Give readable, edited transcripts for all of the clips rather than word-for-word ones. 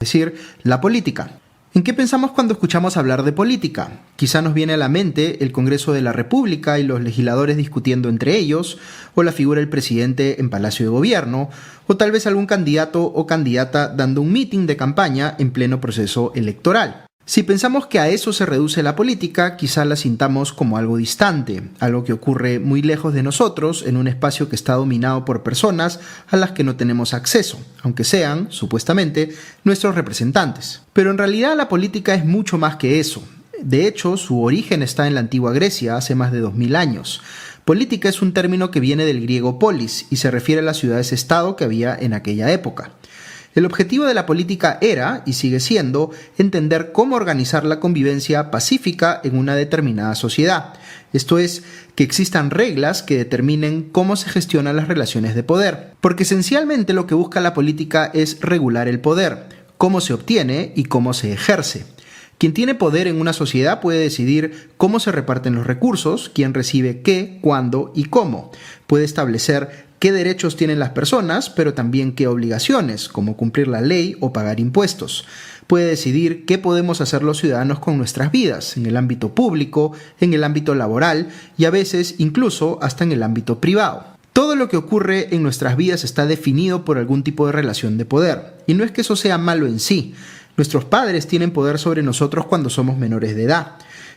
es decir, la política. ¿En qué pensamos cuando escuchamos hablar de política? Quizá nos viene a la mente el Congreso de la República y los legisladores discutiendo entre ellos, o la figura del presidente en Palacio de Gobierno, o tal vez algún candidato o candidata dando un meeting de campaña en pleno proceso electoral. Si pensamos que a eso se reduce la política, quizá la sintamos como algo distante, algo que ocurre muy lejos de nosotros, en un espacio que está dominado por personas a las que no tenemos acceso, aunque sean, supuestamente, nuestros representantes. Pero en realidad la política es mucho más que eso. De hecho, su origen está en la antigua Grecia, hace más de 2000 años. Política es un término que viene del griego polis y se refiere a las ciudades-estado que había en aquella época. El objetivo de la política era, y sigue siendo, entender cómo organizar la convivencia pacífica en una determinada sociedad. Esto es, que existan reglas que determinen cómo se gestionan las relaciones de poder. Porque esencialmente lo que busca la política es regular el poder, cómo se obtiene y cómo se ejerce. Quien tiene poder en una sociedad puede decidir cómo se reparten los recursos, quién recibe qué, cuándo y cómo. Puede establecer qué derechos tienen las personas, pero también qué obligaciones, como cumplir la ley o pagar impuestos. Puede decidir qué podemos hacer los ciudadanos con nuestras vidas, en el ámbito público, en el ámbito laboral y a veces incluso hasta en el ámbito privado. Todo lo que ocurre en nuestras vidas está definido por algún tipo de relación de poder. Y no es que eso sea malo en sí. Nuestros padres tienen poder sobre nosotros cuando somos menores de edad.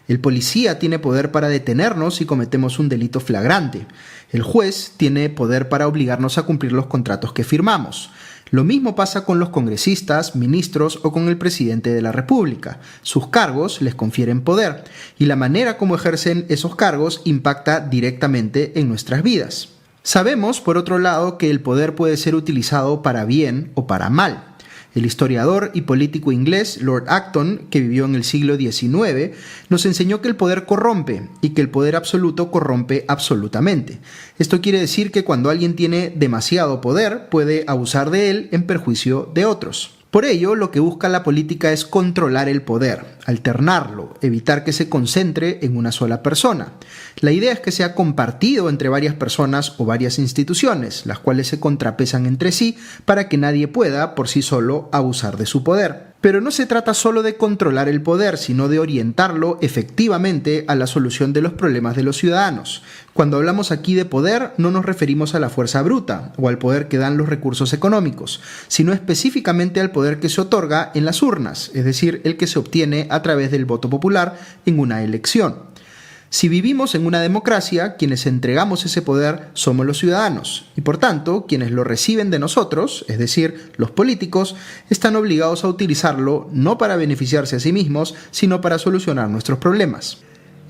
El policía tiene poder para detenernos si cometemos un delito flagrante. El juez tiene poder para obligarnos a cumplir los contratos que firmamos. Lo mismo pasa con los congresistas, ministros o con el presidente de la República. Sus cargos les confieren poder y la manera como ejercen esos cargos impacta directamente en nuestras vidas. Sabemos, por otro lado, que el poder puede ser utilizado para bien o para mal. El historiador y político inglés Lord Acton, que vivió en el siglo XIX, nos enseñó que el poder corrompe y que el poder absoluto corrompe absolutamente. Esto quiere decir que cuando alguien tiene demasiado poder, puede abusar de él en perjuicio de otros. Por ello, lo que busca la política es controlar el poder, alternarlo, evitar que se concentre en una sola persona. La idea es que sea compartido entre varias personas o varias instituciones, las cuales se contrapesan entre sí para que nadie pueda, por sí solo, abusar de su poder. Pero no se trata solo de controlar el poder, sino de orientarlo efectivamente a la solución de los problemas de los ciudadanos. Cuando hablamos aquí de poder, no nos referimos a la fuerza bruta o al poder que dan los recursos económicos, sino específicamente al poder que se otorga en las urnas, es decir, el que se obtiene a través del voto popular en una elección. Si vivimos en una democracia, quienes entregamos ese poder somos los ciudadanos y por tanto quienes lo reciben de nosotros, es decir, los políticos, están obligados a utilizarlo no para beneficiarse a sí mismos, sino para solucionar nuestros problemas.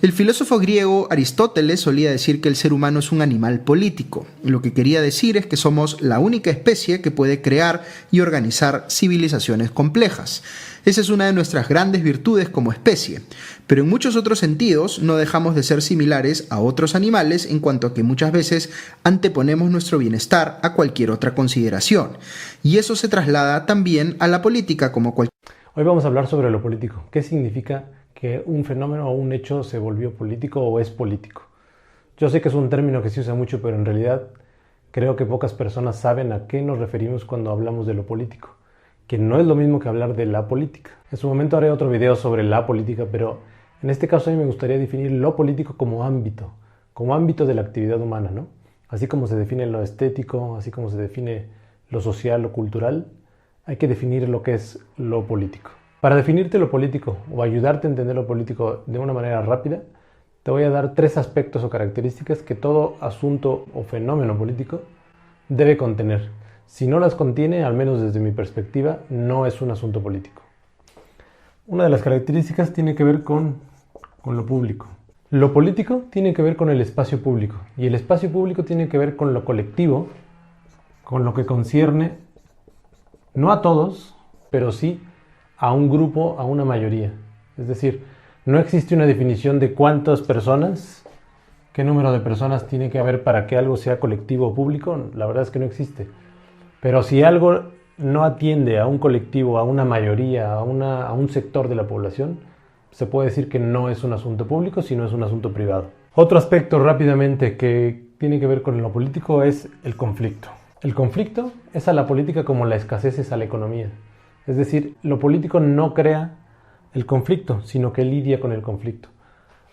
El filósofo griego Aristóteles solía decir que el ser humano es un animal político. Lo que quería decir es que somos la única especie que puede crear y organizar civilizaciones complejas. Esa es una de nuestras grandes virtudes como especie, pero en muchos otros sentidos no dejamos de ser similares a otros animales en cuanto a que muchas veces anteponemos nuestro bienestar a cualquier otra consideración. Y eso se traslada también a la política como cualquier... Hoy vamos a hablar sobre lo político. ¿Qué significa que un fenómeno o un hecho se volvió político o es político? Yo sé que es un término que se usa mucho, pero en realidad creo que pocas personas saben a qué nos referimos cuando hablamos de lo político, que no es lo mismo que hablar de la política. En su momento haré otro video sobre la política, pero en este caso a mí me gustaría definir lo político como ámbito de la actividad humana, ¿no? Así como se define lo estético, así como se define lo social, lo cultural, hay que definir lo que es lo político. Para definirte lo político o ayudarte a entender lo político de una manera rápida, te voy a dar 3 aspectos o características que todo asunto o fenómeno político debe contener. Si no las contiene, al menos desde mi perspectiva, no es un asunto político. Una de las características tiene que ver con lo público. Lo político tiene que ver con el espacio público y el espacio público tiene que ver con lo colectivo, con lo que concierne no a todos, pero sí a un grupo, a una mayoría. Es decir, no existe una definición de cuántas personas, qué número de personas tiene que haber para que algo sea colectivo o público. La verdad es que no existe. Pero si algo no atiende a un colectivo, a una mayoría, a un sector de la población, se puede decir que no es un asunto público, sino es un asunto privado. Otro aspecto rápidamente que tiene que ver con lo político es el conflicto. El conflicto es a la política como la escasez es a la economía. Es decir, lo político no crea el conflicto, sino que lidia con el conflicto.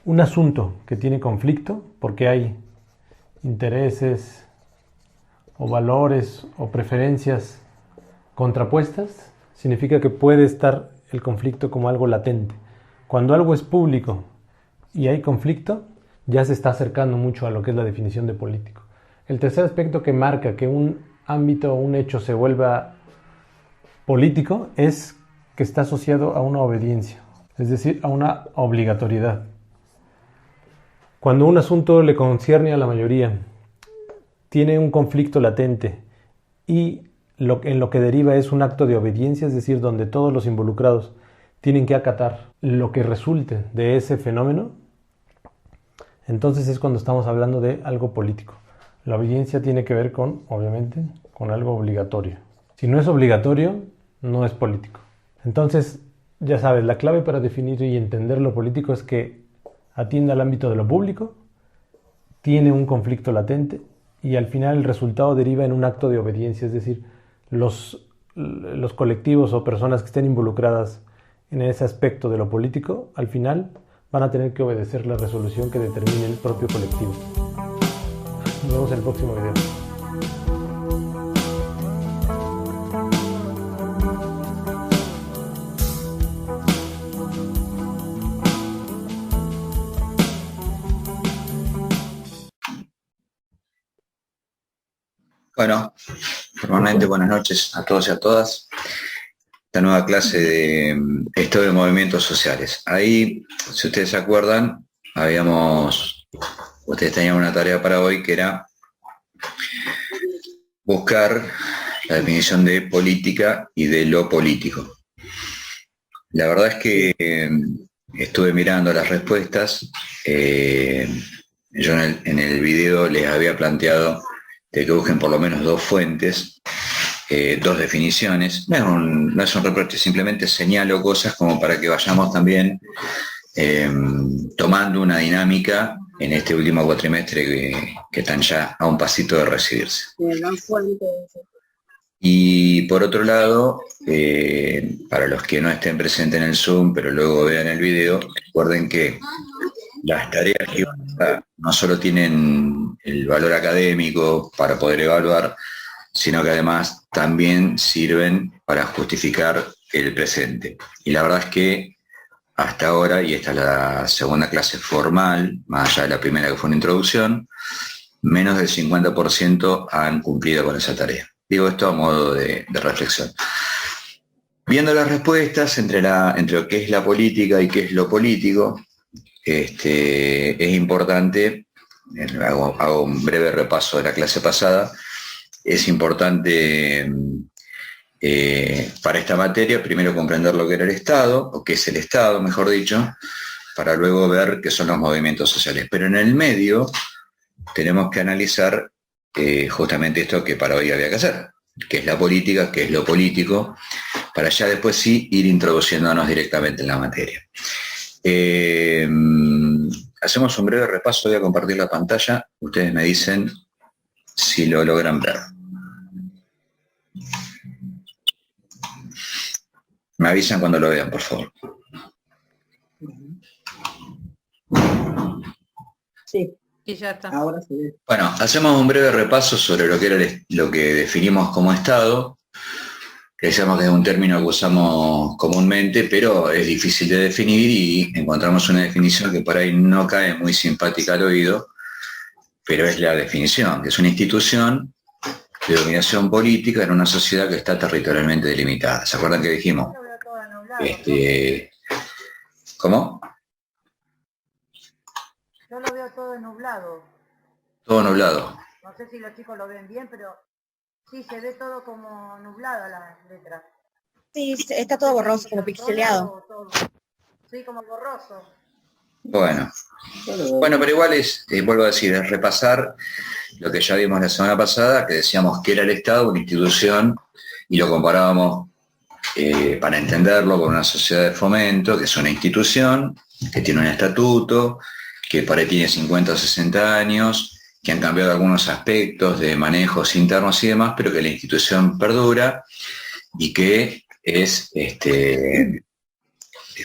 Un asunto que tiene conflicto, porque hay intereses o valores o preferencias contrapuestas, significa que puede estar el conflicto como algo latente. Cuando algo es público y hay conflicto, ya se está acercando mucho a lo que es la definición de político. El tercer aspecto que marca que un ámbito o un hecho se vuelva político es que está asociado a una obediencia, es decir, a una obligatoriedad. Cuando un asunto le concierne a la mayoría, tiene un conflicto latente y en lo que deriva es un acto de obediencia, es decir, donde todos los involucrados tienen que acatar lo que resulte de ese fenómeno, entonces es cuando estamos hablando de algo político. La obediencia tiene que ver con, obviamente, con algo obligatorio. Si no es obligatorio, no es político. Entonces, ya sabes, la clave para definir y entender lo político es que atienda al ámbito de lo público, tiene un conflicto latente y al final el resultado deriva en un acto de obediencia, es decir, los colectivos o personas que estén involucradas en ese aspecto de lo político, al final van a tener que obedecer la resolución que determine el propio colectivo. Nos vemos en el próximo video. Bueno, formalmente buenas noches a todos y a todas. Esta nueva clase de estudio de movimientos sociales. Ahí, si ustedes se acuerdan, ustedes tenían una tarea para hoy que era buscar la definición de política y de lo político. La verdad es que estuve mirando las respuestas. Yo en el video les había planteado de que busquen por lo menos dos fuentes, dos definiciones. No es un reproche, simplemente señalo cosas como para que vayamos también tomando una dinámica en este último cuatrimestre que están ya a un pasito de recibirse. Y por otro lado, para los que no estén presentes en el Zoom, pero luego vean el video, recuerden que las tareas que no solo tienen el valor académico para poder evaluar, sino que además también sirven para justificar el presente. Y la verdad es que hasta ahora, y esta es la segunda clase formal, más allá de la primera que fue una introducción, menos del 50% han cumplido con esa tarea. Digo esto a modo de reflexión. Viendo las respuestas entre lo que es la política y qué es lo político, es importante, hago un breve repaso de la clase pasada, es importante para esta materia primero comprender lo que era el Estado, o qué es el Estado, mejor dicho, para luego ver qué son los movimientos sociales. Pero en el medio tenemos que analizar justamente esto que para hoy había que hacer, qué es la política, qué es lo político, para ya después sí ir introduciéndonos directamente en la materia. Hacemos un breve repaso, voy a compartir la pantalla, ustedes me dicen si lo logran ver. Me avisan cuando lo vean, por favor. Sí. Y ya está. Ahora se ve. Bueno, hacemos un breve repaso sobre lo que era lo que definimos como Estado, que decíamos que es un término que usamos comúnmente, pero es difícil de definir y encontramos una definición que por ahí no cae muy simpática al oído, pero es la definición, que es una institución de dominación política en una sociedad que está territorialmente delimitada. ¿Se acuerdan que dijimos? ¿Cómo? Yo lo veo todo nublado. Todo nublado. No sé si los chicos lo ven bien, pero sí, se ve todo como nublada las letras. Sí, está todo borroso, como pixeleado. Sí, como borroso. Bueno, pero igual vuelvo a decir, es repasar lo que ya vimos la semana pasada, que decíamos que era el Estado, una institución, y lo comparábamos para entenderlo con una sociedad de fomento, que es una institución, que tiene un estatuto, que por ahí tiene 50 o 60 años, que han cambiado algunos aspectos de manejos internos y demás, pero que la institución perdura y que es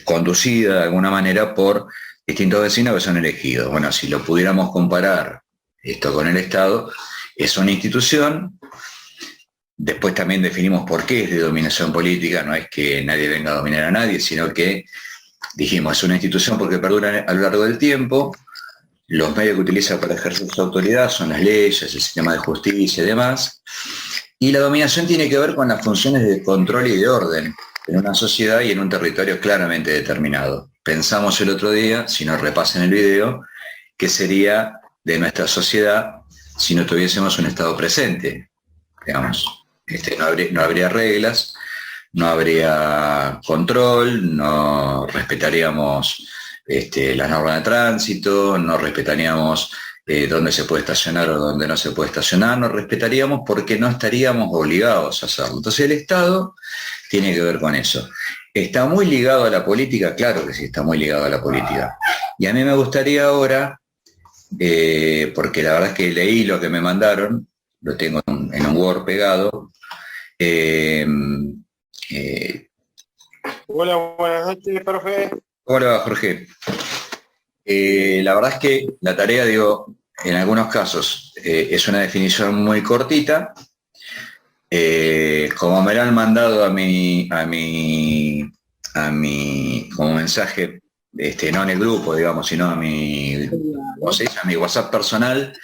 conducida de alguna manera por distintos vecinos que son elegidos. Bueno, si lo pudiéramos comparar esto con el Estado, es una institución. Después también definimos por qué es de dominación política, no es que nadie venga a dominar a nadie, sino que dijimos, es una institución porque perdura a lo largo del tiempo, los medios que utiliza para ejercer su autoridad son las leyes, el sistema de justicia y demás, y la dominación tiene que ver con las funciones de control y de orden en una sociedad y en un territorio claramente determinado. Pensamos el otro día, si nos repasan el video, qué sería de nuestra sociedad si no tuviésemos un Estado presente, digamos. No habría reglas, no habría control, no respetaríamos las normas de tránsito, no respetaríamos dónde se puede estacionar o dónde no se puede estacionar, no respetaríamos porque no estaríamos obligados a hacerlo. Entonces el Estado tiene que ver con eso. ¿Está muy ligado a la política? Claro que sí, está muy ligado a la política. Y a mí me gustaría ahora, porque la verdad es que leí lo que me mandaron, lo tengo en un Word pegado. Hola, buenas noches, profe. Hola, Jorge. La verdad es que la tarea, digo, en algunos casos es una definición muy cortita. Como me la han mandado como mensaje, no en el grupo, digamos, sino a mi, ¿cómo se dice? A mi WhatsApp personal,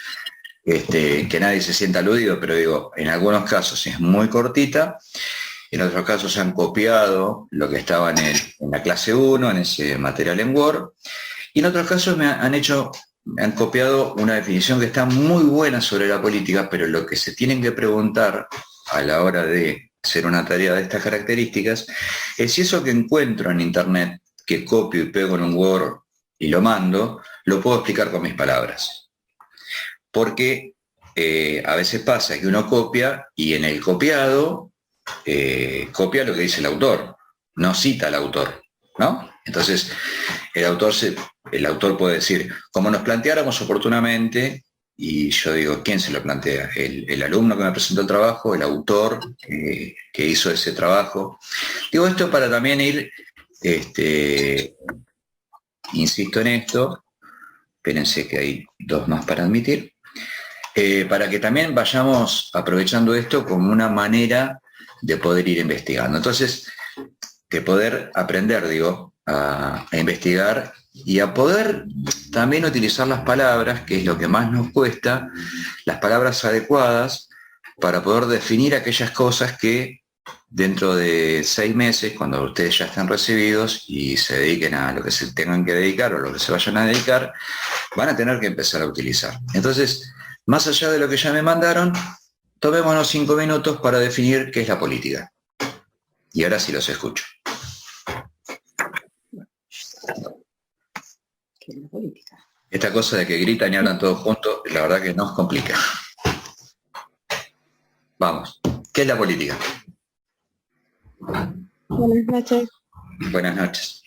que nadie se sienta aludido, pero digo, en algunos casos es muy cortita, en otros casos han copiado lo que estaba en la clase 1, en ese material en Word, y en otros casos me han copiado una definición que está muy buena sobre la política, pero lo que se tienen que preguntar a la hora de hacer una tarea de estas características es si eso que encuentro en Internet, que copio y pego en un Word y lo mando, lo puedo explicar con mis palabras. Porque a veces pasa que uno copia y en el copiado copia lo que dice el autor, no cita al autor, ¿no? Entonces el autor puede decir, como nos planteáramos oportunamente, y yo digo, ¿quién se lo plantea? El alumno que me presentó el trabajo, el autor que hizo ese trabajo. Digo esto para también ir, insisto en esto, espérense que hay 2 más para admitir, para que también vayamos aprovechando esto como una manera de poder ir investigando. Entonces, de poder aprender, digo, a investigar y a poder también utilizar las palabras, que es lo que más nos cuesta, las palabras adecuadas para poder definir aquellas cosas que dentro de 6 meses, cuando ustedes ya estén recibidos y se dediquen a lo que se tengan que dedicar o lo que se vayan a dedicar, van a tener que empezar a utilizar. Entonces, más allá de lo que ya me mandaron, tomémonos 5 minutos para definir qué es la política. Y ahora sí los escucho. ¿Qué es la política? Esta cosa de que gritan y hablan todos juntos, la verdad que nos complica. Vamos, ¿qué es la política? Buenas noches. Buenas noches.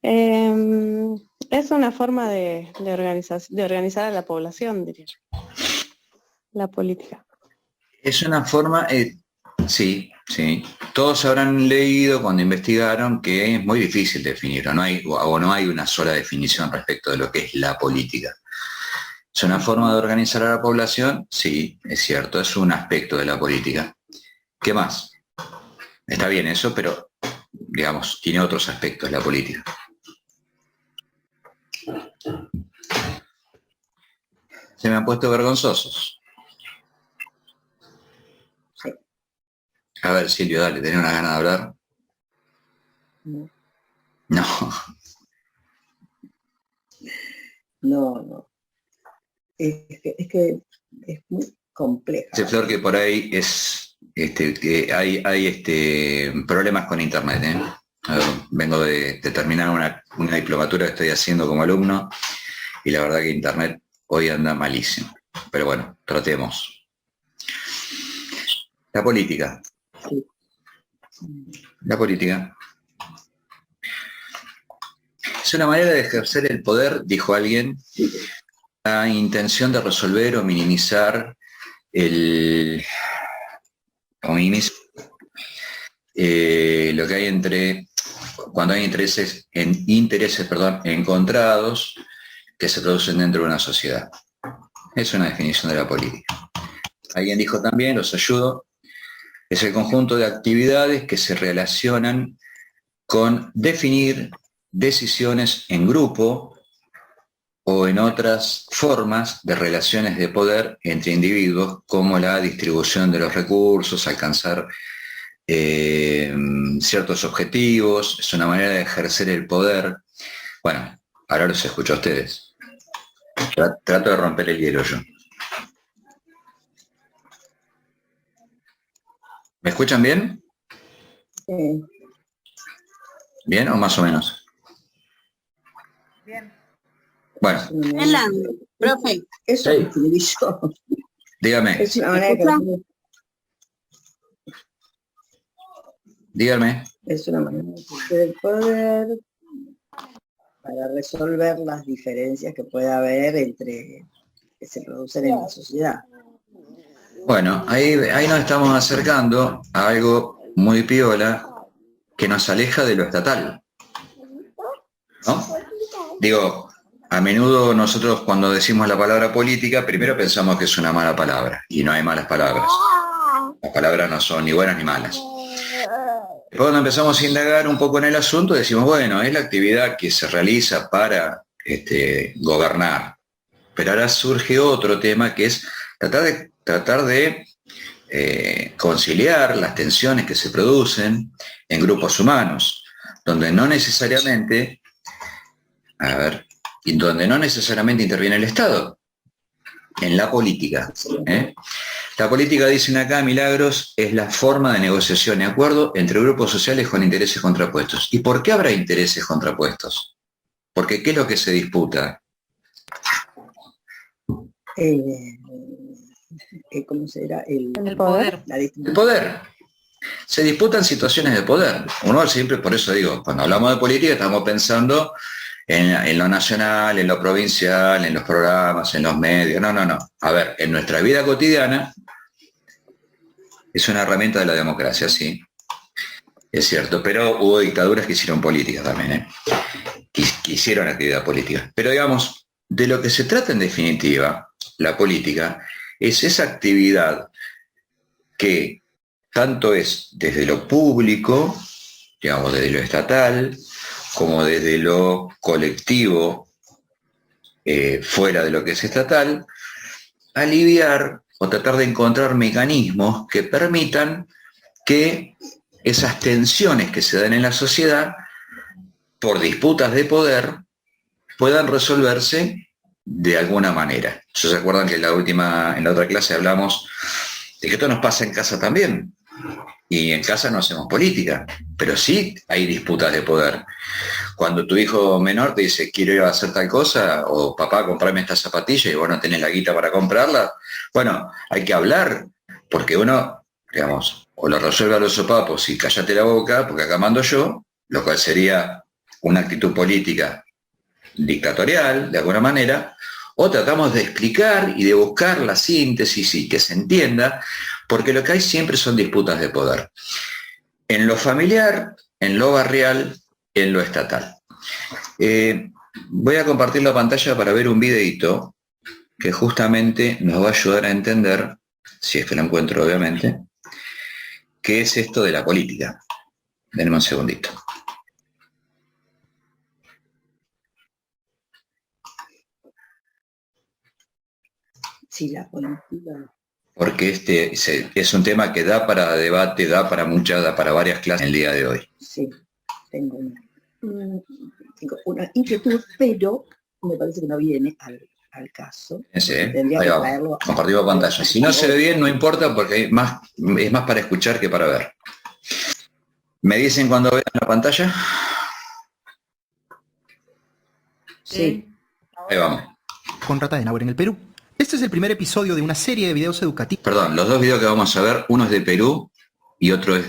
Es una forma de organizar a la población, diría yo. La política. Es una forma, sí. Todos habrán leído cuando investigaron que es muy difícil definir, o no hay una sola definición respecto de lo que es la política. ¿Es una forma de organizar a la población? Sí, es cierto, es un aspecto de la política. ¿Qué más? Está bien eso, pero, digamos, tiene otros aspectos la política. Se me han puesto vergonzosos. Sí. A ver, Silvio, dale, ¿tenés una gana de hablar? No. No. No. Es que es muy compleja. Dice Flor que por ahí es que hay problemas con internet, ¿eh? A ver, vengo de terminar una diplomatura que estoy haciendo como alumno y la verdad que internet hoy anda malísimo. Pero bueno, tratemos. La política. Sí. La política es una manera de ejercer el poder, dijo alguien, la intención de resolver o minimizar lo que hay cuando hay intereses encontrados que se producen dentro de una sociedad. Es una definición de la política. Alguien dijo también, los ayudo, es el conjunto de actividades que se relacionan con definir decisiones en grupo o en otras formas de relaciones de poder entre individuos, como la distribución de los recursos, alcanzar ciertos objetivos. Es una manera de ejercer el poder. Bueno, ahora los escucho a ustedes. Trato de romper el hielo yo. ¿Me escuchan bien? Sí. ¿Bien o más o menos? Bien. Bueno, Profe. Eso Sí. lo escribí yo. dígame, Es una manera dígame. es una manera de ejercer el poder para resolver las diferencias que puede haber que se producen en la sociedad. Bueno, ahí nos estamos acercando a algo muy piola que nos aleja de lo estatal, ¿no? Digo, a menudo nosotros cuando decimos la palabra política, primero pensamos que es una mala palabra, y no hay malas palabras. Las palabras no son ni buenas ni malas. Después cuando empezamos a indagar un poco en el asunto, decimos, bueno, es la actividad que se realiza para gobernar. Pero ahora surge otro tema que es tratar de conciliar las tensiones que se producen en grupos humanos, donde no necesariamente interviene el Estado en la política. La política, dicen acá, Milagros, es la forma de negociación y acuerdo entre grupos sociales con intereses contrapuestos. ¿Y por qué habrá intereses contrapuestos? Porque ¿qué es lo que se disputa? ¿Cómo será? El poder. La El distribución. poder. Se disputan situaciones de poder. Uno siempre, por eso digo, cuando hablamos de política estamos pensando en lo nacional, en lo provincial, en los programas, en los medios. No. A ver, en nuestra vida cotidiana es una herramienta de la democracia, sí. Es cierto, pero hubo dictaduras que hicieron política también, que hicieron actividad política. Pero digamos, de lo que se trata en definitiva, la política, es esa actividad que tanto es desde lo público, digamos, desde lo estatal, como desde lo colectivo, fuera de lo que es estatal, aliviar o tratar de encontrar mecanismos que permitan que esas tensiones que se dan en la sociedad por disputas de poder puedan resolverse de alguna manera. ¿Se acuerdan que en la otra clase hablamos de que esto nos pasa en casa también? Y en casa no hacemos política, pero sí hay disputas de poder. Cuando tu hijo menor te dice, quiero ir a hacer tal cosa, o papá, comprame esta zapatilla, y vos no tenés la guita para comprarla, bueno, hay que hablar, porque uno, digamos, o lo resuelve a los sopapos y cállate la boca, porque acá mando yo, lo cual sería una actitud política dictatorial, de alguna manera, o tratamos de explicar y de buscar la síntesis y que se entienda, porque lo que hay siempre son disputas de poder. En lo familiar, en lo barrial, en lo estatal. Voy a compartir la pantalla para ver un videito que justamente nos va a ayudar a entender, si es que lo encuentro obviamente, qué es esto de la política. Denme un segundito. Sí, la política. Porque este es un tema que da para debate, da para varias clases en el día de hoy. Sí, tengo una inquietud, pero me parece que no viene al caso. Tendría Ahí que va, traerlo. compartimos pantalla. Si no se ve bien, no importa, porque es más para escuchar que para ver. ¿Me dicen cuando vean la pantalla? Sí. Ahí vamos. Con Rata de Adenauer en el Perú. Este es el primer episodio de una serie de videos educativos. Perdón, los dos videos que vamos a ver, uno es de Perú y otro es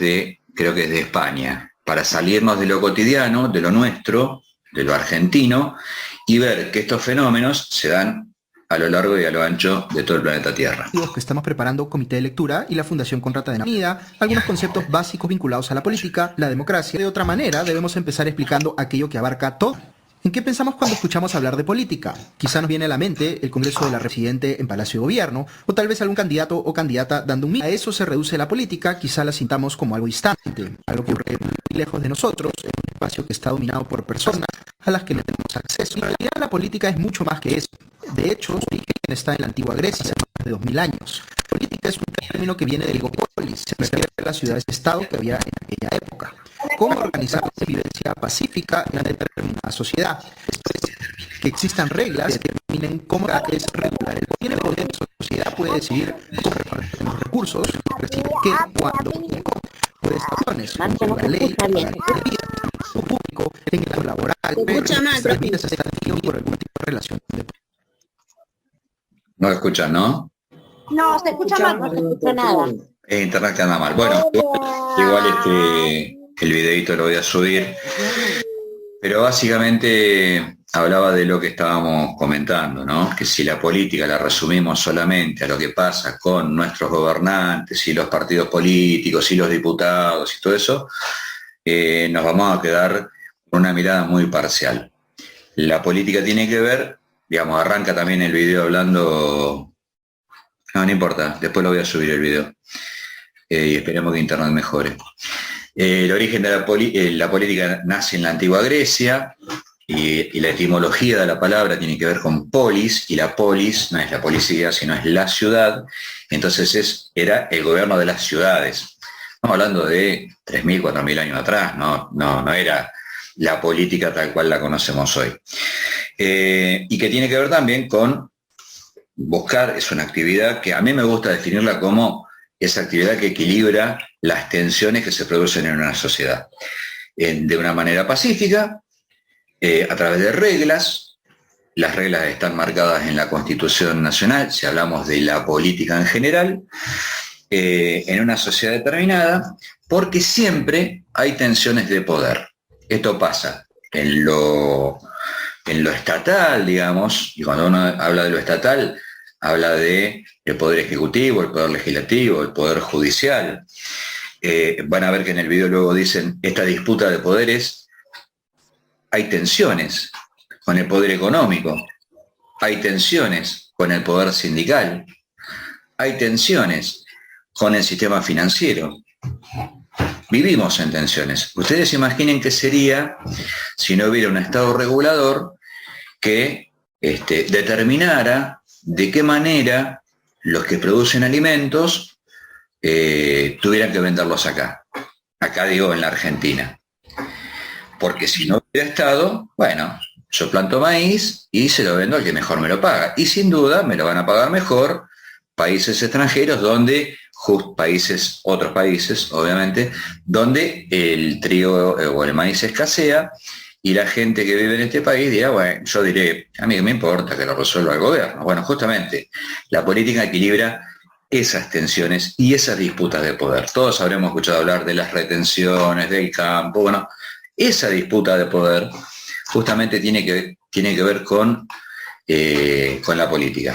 creo que es de España, para salirnos de lo cotidiano, de lo nuestro, de lo argentino, y ver que estos fenómenos se dan a lo largo y a lo ancho de todo el planeta Tierra. Que estamos preparando Comité de Lectura y la Fundación Contrata de Unida, algunos conceptos básicos vinculados a la política, la democracia. De otra manera, debemos empezar explicando aquello que abarca todo. ¿En qué pensamos cuando escuchamos hablar de política? Quizá nos viene a la mente el Congreso de la Presidente en Palacio de Gobierno, o tal vez algún candidato o candidata dando un meeting. A eso se reduce la política, quizá la sintamos como algo distante, algo que ocurre muy lejos de nosotros, en un espacio que está dominado por personas a las que no tenemos acceso. En realidad la política es mucho más que eso. De hecho, su origen está en la antigua Grecia, hace más de 2000 años. Política es un término que viene del polis, se refiere a las ciudades-estado que había en aquella época. ¿Cómo organizar la convivencia pacífica en una determinada sociedad? Esto es, que existan reglas que determinen cómo es regular el poder. El poder de la sociedad puede decidir cómo repartir los recursos, recibe qué, cuándo y cómo. Por estaciones, como la ley, para la vida público, en el laboral, pero las vidas se están por algún tipo de relación de poder. No lo escuchan, ¿no? No, se escucha mal, no se escucha nada. Es internet que anda mal. Bueno, igual el videito lo voy a subir. Pero básicamente hablaba de lo que estábamos comentando, ¿no? Que si la política la resumimos solamente a lo que pasa con nuestros gobernantes y los partidos políticos y los diputados y todo eso, nos vamos a quedar con una mirada muy parcial. La política tiene que ver, digamos, arranca también el video hablando... No importa, después lo voy a subir el video. Y esperemos que internet mejore. El origen de la política nace en la antigua Grecia y la etimología de la palabra tiene que ver con polis, y la polis no es la policía, sino es la ciudad. Entonces era el gobierno de las ciudades. Estamos hablando de 3.000, 4.000 años atrás, no era la política tal cual la conocemos hoy. Y que tiene que ver también con buscar, es una actividad que a mí me gusta definirla como esa actividad que equilibra las tensiones que se producen en una sociedad. De una manera pacífica, a través de reglas. Las reglas están marcadas en la Constitución Nacional, si hablamos de la política en general, en una sociedad determinada, porque siempre hay tensiones de poder. Esto pasa en lo estatal, digamos, y cuando uno habla de lo estatal, habla de el poder ejecutivo, el poder legislativo, el poder judicial. Van a ver que en el video luego dicen, esta disputa de poderes, hay tensiones con el poder económico, hay tensiones con el poder sindical, hay tensiones con el sistema financiero. Vivimos en tensiones. Ustedes imaginen qué sería si no hubiera un Estado regulador que determinara de qué manera los que producen alimentos tuvieran que venderlos acá. Acá digo en la Argentina. Porque si no hubiera Estado, bueno, yo planto maíz y se lo vendo al que mejor me lo paga. Y sin duda me lo van a pagar mejor países extranjeros otros países, obviamente, donde el trigo o el maíz escasea y la gente que vive en este país dirá, bueno, yo diré, a mí que me importa que lo resuelva el gobierno. Bueno, justamente, la política equilibra esas tensiones y esas disputas de poder. Todos habremos escuchado hablar de las retenciones, del campo, bueno, esa disputa de poder justamente tiene que ver con la política.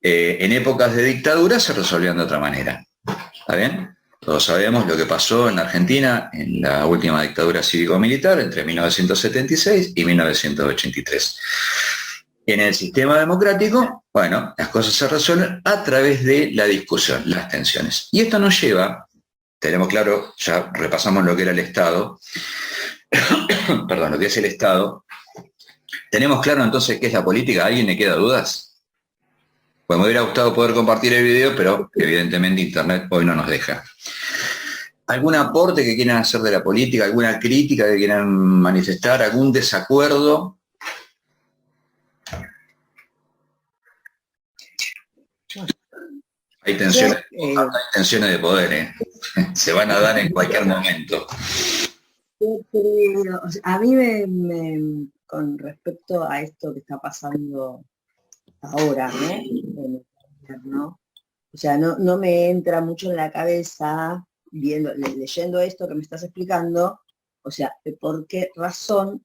En épocas de dictadura se resolvían de otra manera. ¿Está bien? Todos sabemos lo que pasó en la Argentina en la última dictadura cívico-militar entre 1976 y 1983. En el sistema democrático, bueno, las cosas se resuelven a través de la discusión, las tensiones. Y esto nos lleva, tenemos claro, ya repasamos lo que era el Estado, perdón, lo que es el Estado. ¿Tenemos claro entonces qué es la política? ¿A alguien le queda dudas? Pues me hubiera gustado poder compartir el video, pero evidentemente Internet hoy no nos deja. ¿Algún aporte que quieran hacer de la política? ¿Alguna crítica que quieran manifestar? ¿Algún desacuerdo? Hay tensiones de poder, ¿eh? Se van a dar en cualquier momento. A mí con respecto a esto que está pasando ahora, ¿no? O sea, no me entra mucho en la cabeza leyendo esto que me estás explicando, o sea, ¿por qué razón,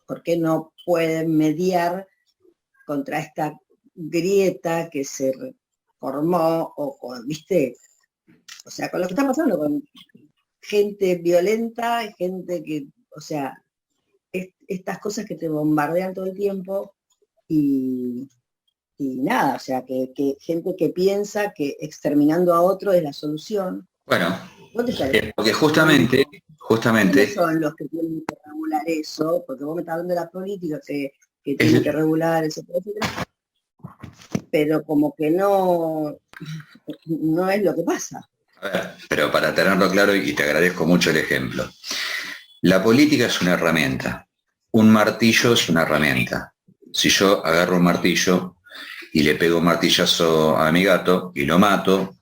por qué no pueden mediar contra esta grieta que se formó, ¿viste? O sea, con lo que está pasando, con gente violenta, gente que, o sea, estas cosas que te bombardean todo el tiempo y nada, o sea, que gente que piensa que exterminando a otro es la solución. Bueno, porque justamente... ¿Quiénes son los que tienen que regular eso? Porque vos me estás hablando de la política que tienen que regular, etcétera, etcétera. Pero como que no es lo que pasa. A ver, pero para tenerlo claro, y te agradezco mucho el ejemplo, la política es una herramienta, un martillo es una herramienta. Si yo agarro un martillo y le pego un martillazo a mi gato y lo mato,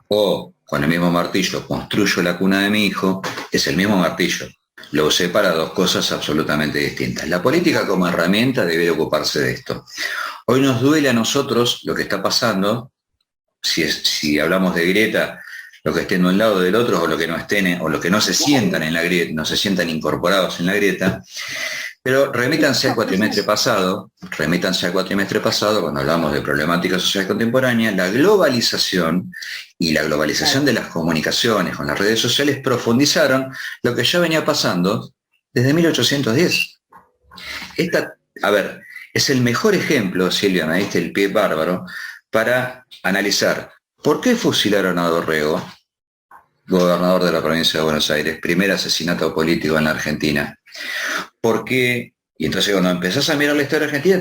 o con el mismo martillo construyo la cuna de mi hijo, es el mismo martillo. Lo usé para dos cosas absolutamente distintas. La política como herramienta debe ocuparse de esto. Hoy nos duele a nosotros lo que está pasando, si hablamos de grieta, lo que estén de un lado o del otro, o lo que no estén, o lo que no se sientan en la grieta, no se sientan incorporados en la grieta, pero remítanse al cuatrimestre pasado, cuando hablamos de problemáticas sociales contemporáneas, la globalización y la globalización de las comunicaciones con las redes sociales profundizaron lo que ya venía pasando desde 1810. Es el mejor ejemplo, Silvia, me diste el pie bárbaro, para analizar por qué fusilaron a Dorrego, gobernador de la provincia de Buenos Aires, primer asesinato político en la Argentina. ¿Por qué? Y entonces cuando empezás a mirar la historia argentina,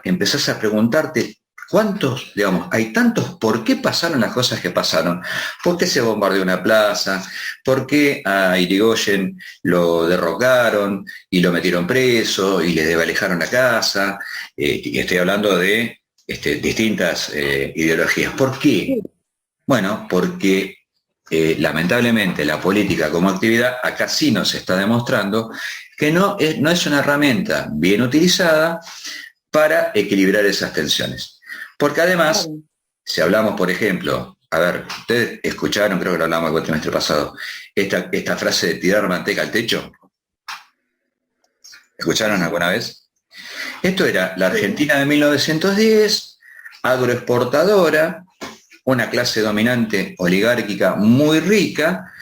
empezás a preguntarte cuántos, hay tantos por qué pasaron las cosas que pasaron. ¿Por qué se bombardeó una plaza? ¿Por qué a Irigoyen lo derrocaron y lo metieron preso y le desvalijaron la casa? Y estoy hablando de distintas ideologías. ¿Por qué? Bueno, porque lamentablemente la política como actividad acá sí nos está demostrando que no es una herramienta bien utilizada para equilibrar esas tensiones. Porque además, si hablamos, por ejemplo, ustedes escucharon, creo que lo hablamos el cuatrimestre pasado, esta frase de tirar manteca al techo. ¿Escucharon alguna vez? Esto era la Argentina de 1910, agroexportadora, una clase dominante oligárquica muy rica,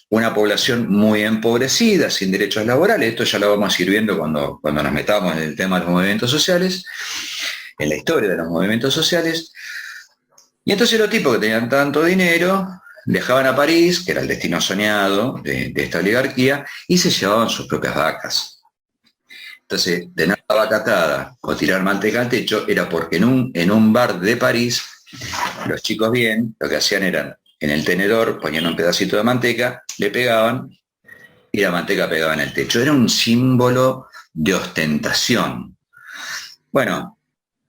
una población muy empobrecida, sin derechos laborales. Esto ya lo vamos a ir viendo cuando nos metamos en el tema de los movimientos sociales, en la historia de los movimientos sociales. Y entonces los tipos que tenían tanto dinero viajaban a París, que era el destino soñado de esta oligarquía, y se llevaban sus propias vacas. Entonces, de nada vacatada o tirar manteca al techo era porque en un bar de París, los chicos bien, lo que hacían era, en el tenedor ponían un pedacito de manteca, le pegaban y la manteca pegaba en el techo. Era un símbolo de ostentación. Bueno,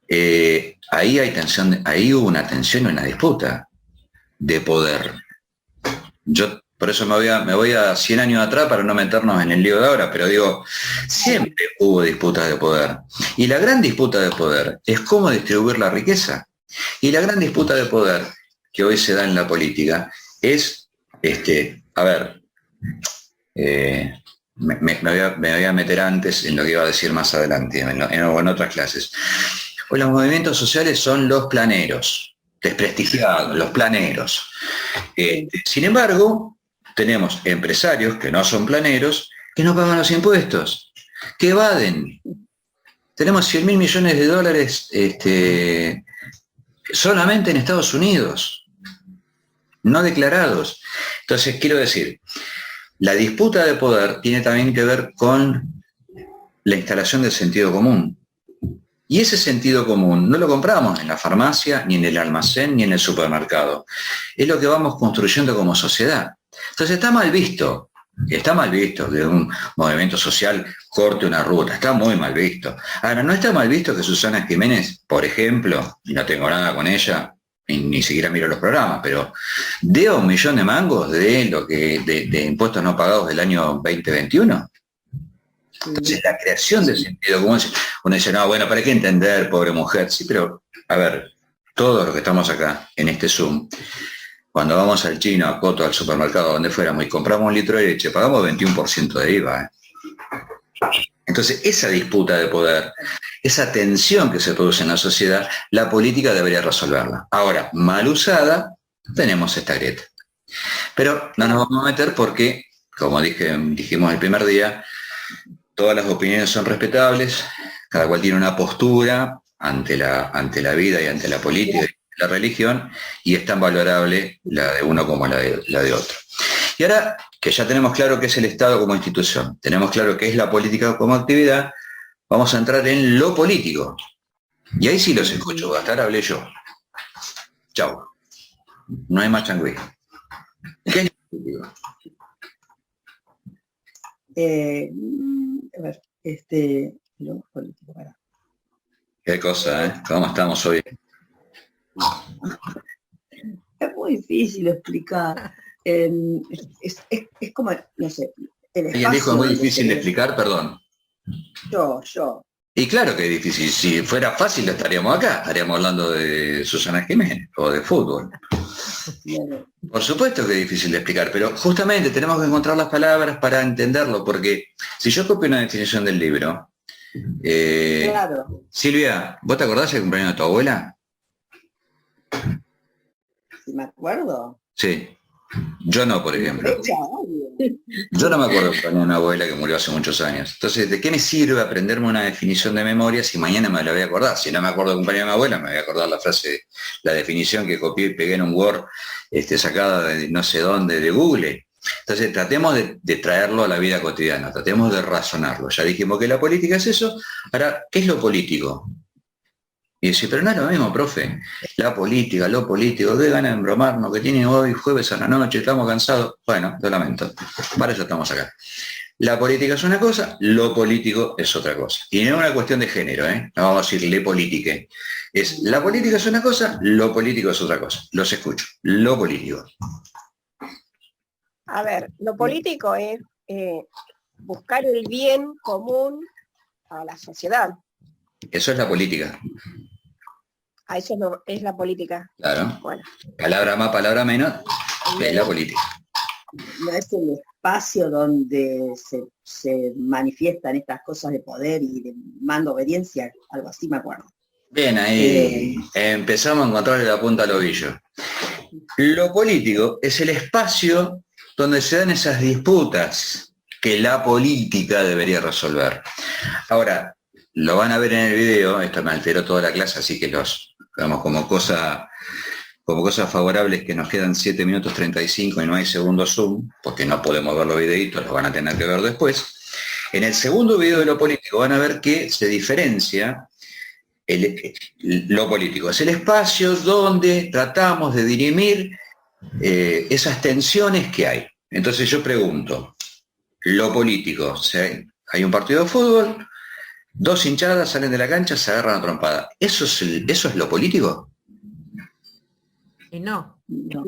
ahí hay tensión, ahí hubo una tensión y una disputa de poder. Yo por eso me voy a 100 años atrás para no meternos en el lío de ahora, pero digo, siempre hubo disputas de poder. Y la gran disputa de poder es cómo distribuir la riqueza. Y la gran disputa de poder que hoy se da en la política es, me voy a meter antes en lo que iba a decir más adelante, en otras clases. Hoy los movimientos sociales son los planeros, desprestigiados, los planeros. Sin embargo, tenemos empresarios que no son planeros, que no pagan los impuestos, que evaden. Tenemos 100.000 millones de dólares solamente en Estados Unidos, no declarados. Entonces, quiero decir, la disputa de poder tiene también que ver con la instalación del sentido común. Y ese sentido común no lo compramos en la farmacia, ni en el almacén, ni en el supermercado. Es lo que vamos construyendo como sociedad. Entonces está mal visto que un movimiento social corte una ruta, está muy mal visto. Ahora, no está mal visto que Susana Jiménez, por ejemplo, y no tengo nada con ella, ni siquiera miro los programas, pero dé 1 millón de mangos de impuestos no pagados del año 2021. Entonces la creación de sentido común, uno dice, no, bueno, ¿para qué entender, pobre mujer? Sí, pero, todos los que estamos acá en este Zoom, cuando vamos al chino, a Coto, al supermercado, donde fuéramos, y compramos 1 litro de leche, pagamos 21% de IVA. Entonces, esa disputa de poder esa tensión que se produce en la sociedad, la política debería resolverla. Ahora, mal usada, tenemos esta grieta. Pero no nos vamos a meter porque, como dijimos el primer día, todas las opiniones son respetables, cada cual tiene una postura ante la vida y ante la política y la religión, y es tan valorable la de uno como la de otro. Y ahora que ya tenemos claro qué es el Estado como institución, tenemos claro qué es la política como actividad, vamos a entrar en lo político. Y ahí sí los escucho, hasta ahora hablé yo. Chau. No hay más changüí. ¿Qué es lo político? A ver, lo político, para. Qué cosa, ¿eh? ¿Cómo estamos hoy? Es muy difícil explicar. Es como, no sé, el ¿Alguien dijo es muy espacio difícil de donde explicar? Perdón. yo. Y claro que es difícil. Si fuera fácil estaríamos acá. Estaríamos hablando de Susana Jiménez o de fútbol. Claro. Por supuesto que es difícil de explicar, pero justamente tenemos que encontrar las palabras para entenderlo, porque si yo copio una definición del libro, Claro, Silvia, ¿vos te acordás del cumpleaños de tu abuela? si me acuerdo. Sí. Yo no, por ejemplo. Fecha, obvio. Yo no me acuerdo del cumpleaños de una abuela que murió hace muchos años. Entonces, ¿de qué me sirve aprenderme una definición de memoria si mañana me la voy a acordar? Si no me acuerdo del cumpleaños de mi abuela, me voy a acordar la frase, la definición que copié y pegué en un Word sacada de no sé dónde, de Google. Entonces, tratemos de traerlo a la vida cotidiana, tratemos de razonarlo. Ya dijimos que la política es eso. Ahora, ¿qué es lo político? Y decir, pero no es lo mismo, profe. La política, lo político, qué ganas de embromarnos, que tiene hoy jueves a la noche, estamos cansados. Bueno, lo lamento. Para eso estamos acá. La política es una cosa, lo político es otra cosa. Y no es una cuestión de género, ¿eh? No vamos a decir le politique. Es la política es una cosa, lo político es otra cosa. Los escucho. Lo político. A ver, lo político es buscar el bien común a la sociedad. Eso es la política. A eso es la política. Claro. Bueno. Palabra más, palabra menos, es la política. No es el espacio donde se manifiestan estas cosas de poder y de mando, obediencia, algo así me acuerdo. Bien, ahí empezamos a encontrarle la punta al ovillo. Lo político es el espacio donde se dan esas disputas que la política debería resolver. Ahora, lo van a ver en el video, esto me alteró toda la clase, así que digamos, como cosas favorables que nos quedan 7 minutos 35 y no hay segundo zoom, porque no podemos ver los videitos, los van a tener que ver después. En el segundo video de lo político van a ver que se diferencia lo político. Es el espacio donde tratamos de dirimir esas tensiones que hay. Entonces yo pregunto, lo político, hay un partido de fútbol, 2 hinchadas salen de la cancha, se agarran a trompada. ¿Eso es lo político? Y no. No,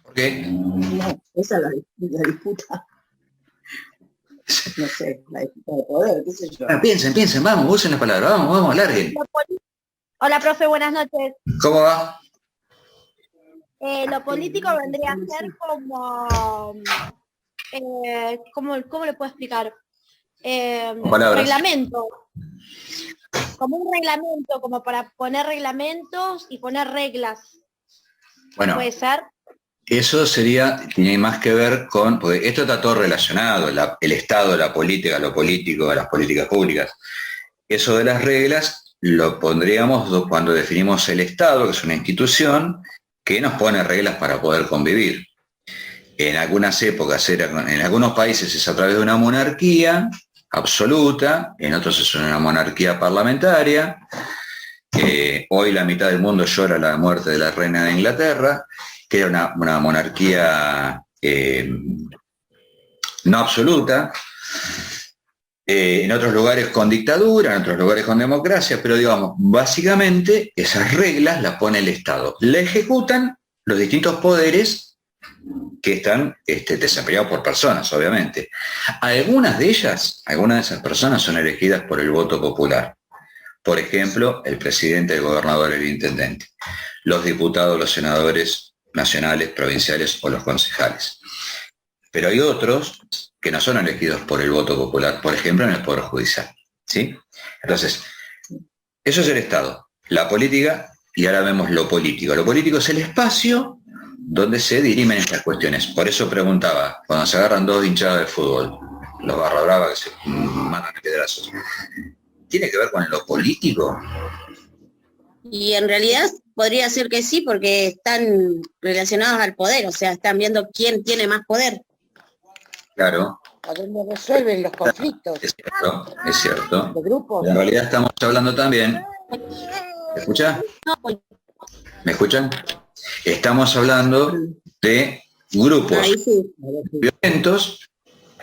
¿Por qué? no, esa es la disputa. No sé, la disputa de poder, qué sé yo. Bueno, piensen, vamos, usen las palabras, vamos, larguen. Hola, profe, buenas noches. ¿Cómo va? Lo político vendría a ser como... ¿cómo le puedo explicar? Reglamento. Como un reglamento, como para poner reglamentos y poner reglas. Bueno, ¿Puede ser? eso tiene más que ver con, porque esto está todo relacionado, el Estado, la política, lo político, las políticas públicas. Eso de las reglas lo pondríamos cuando definimos el Estado, que es una institución que nos pone reglas para poder convivir. En algunas épocas en algunos países es a través de una monarquía absoluta, en otros es una monarquía parlamentaria. Hoy la mitad del mundo llora la muerte de la reina de Inglaterra, que era una monarquía no absoluta. En otros lugares con dictadura, en otros lugares con democracia, pero digamos, básicamente esas reglas las pone el Estado. La ejecutan los distintos poderes que están desempeñados por personas, obviamente. Algunas de esas personas son elegidas por el voto popular. Por ejemplo, el presidente, el gobernador, el intendente. Los diputados, los senadores nacionales, provinciales o los concejales. Pero hay otros que no son elegidos por el voto popular, por ejemplo, en el Poder Judicial. ¿Sí? Entonces, Eso es el Estado. La política, y ahora vemos lo político. Lo político es el espacio donde se dirimen estas cuestiones. Por eso preguntaba, cuando se agarran dos hinchadas de fútbol, los barra brava que se matan a piedrazos, ¿tiene que ver con lo político? Y en realidad podría ser que sí, porque están relacionados al poder, o sea, están viendo quién tiene más poder. Claro. ¿A dónde resuelven los conflictos? Es cierto, es cierto. ¿De grupos? En realidad estamos hablando también... ¿Me escucha? ¿Me escuchan? Estamos hablando de grupos violentos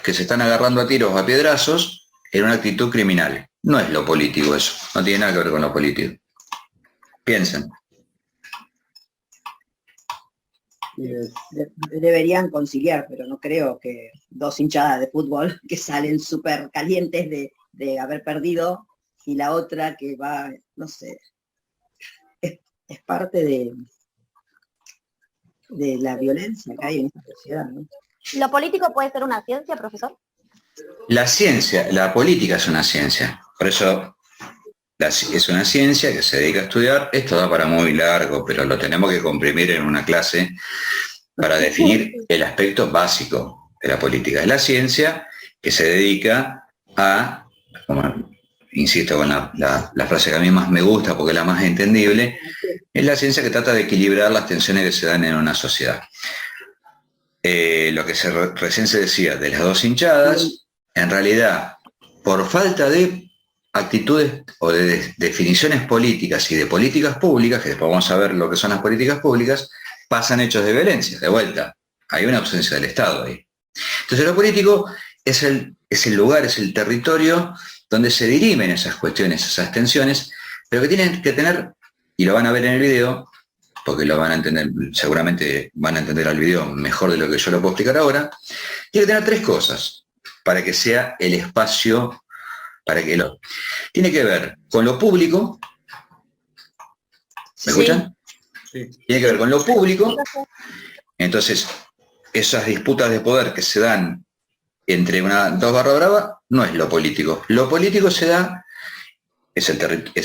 que se están agarrando a tiros o a piedrazos en una actitud criminal. No es lo político eso, no tiene nada que ver con lo político. Piensen. Deberían conciliar, pero no creo que dos hinchadas de fútbol que salen súper calientes de haber perdido y la otra que va, no sé, es parte de la violencia que hay en esta sociedad, ¿no? ¿Lo político puede ser una ciencia, profesor? La ciencia, la política es una ciencia, por eso es una ciencia que se dedica a estudiar. Esto da para muy largo, pero lo tenemos que comprimir en una clase para definir el aspecto básico de la política. Es la ciencia que se dedica a, como insisto con la frase que a mí más me gusta porque es la más entendible, es la ciencia que trata de equilibrar las tensiones que se dan en una sociedad. Lo que recién se decía de las dos hinchadas, en realidad, por falta de actitudes o de definiciones políticas y de políticas públicas, que después vamos a ver lo que son las políticas públicas, pasan hechos de violencia. De vuelta, hay una ausencia del Estado ahí. Entonces lo político es el lugar, es el territorio donde se dirimen esas cuestiones, esas tensiones, pero que tienen que tener, y lo van a ver en el video, porque lo van a entender, seguramente van a entender al video mejor de lo que yo lo puedo explicar ahora, tiene que tener tres cosas para que sea el espacio, tiene que ver con lo público. ¿Me escuchan? Sí. Tiene que ver con lo público. Entonces, esas disputas de poder que se dan entre dos barra brava no es lo político. Lo político se da, es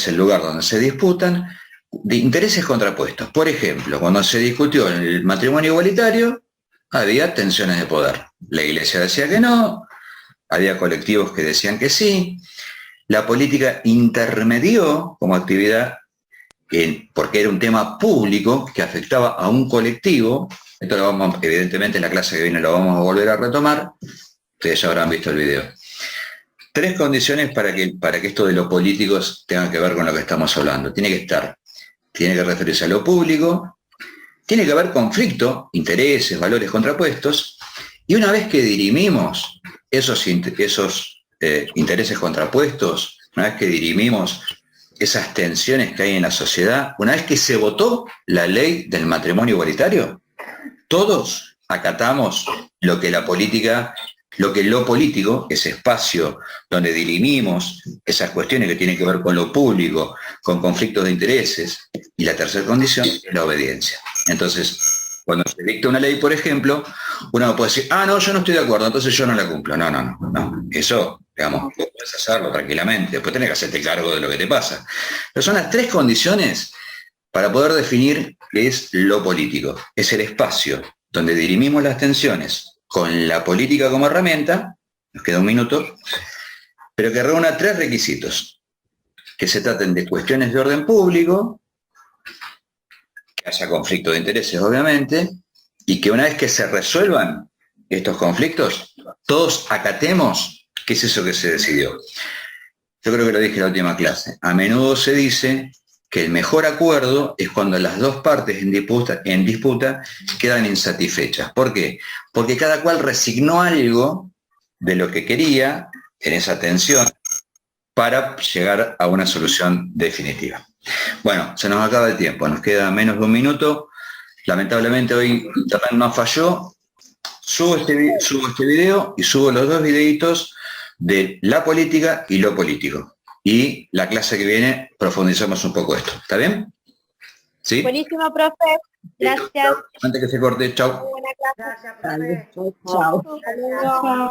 el lugar donde se disputan de intereses contrapuestos. Por ejemplo, cuando se discutió el matrimonio igualitario, había tensiones de poder. La iglesia decía que no, había colectivos que decían que sí. La política intermedió como actividad porque era un tema público que afectaba a un colectivo. Esto lo vamos, evidentemente en la clase que viene lo vamos a volver a retomar. Ustedes ya habrán visto el video. Tres condiciones para que esto de lo político tenga que ver con lo que estamos hablando. Tiene que referirse a lo público, tiene que haber conflicto, intereses, valores contrapuestos, y una vez que dirimimos esos intereses contrapuestos, una vez que dirimimos esas tensiones que hay en la sociedad, una vez que se votó la ley del matrimonio igualitario, todos acatamos lo lo político, ese espacio donde dirimimos esas cuestiones que tienen que ver con lo público, con conflictos de intereses, y la tercera condición es la obediencia. Entonces, cuando se dicta una ley, por ejemplo, uno puede decir, no, yo no estoy de acuerdo, entonces yo no la cumplo. No. Eso, digamos, vos puedes hacerlo tranquilamente, después tenés que hacerte cargo de lo que te pasa. Pero son las tres condiciones para poder definir qué es lo político. Es el espacio donde dirimimos las tensiones con la política como herramienta, nos queda un minuto, pero que reúna tres requisitos: que se traten de cuestiones de orden público, que haya conflicto de intereses, obviamente, y que una vez que se resuelvan estos conflictos, todos acatemos qué es eso que se decidió. Yo creo que lo dije en la última clase. A menudo se dice que el mejor acuerdo es cuando las dos partes en disputa quedan insatisfechas. ¿Por qué? Porque cada cual resignó algo de lo que quería en esa tensión para llegar a una solución definitiva. Bueno, se nos acaba el tiempo, nos queda menos de un minuto. Lamentablemente hoy Internet nos falló. Subo este video y subo los dos videitos de la política y lo político. Y la clase que viene profundizamos un poco esto. ¿Está bien? ¿Sí? Buenísimo, profe. Gracias. Antes que se corte, chao. Buena clase. Gracias, profe. Chao. Hasta luego.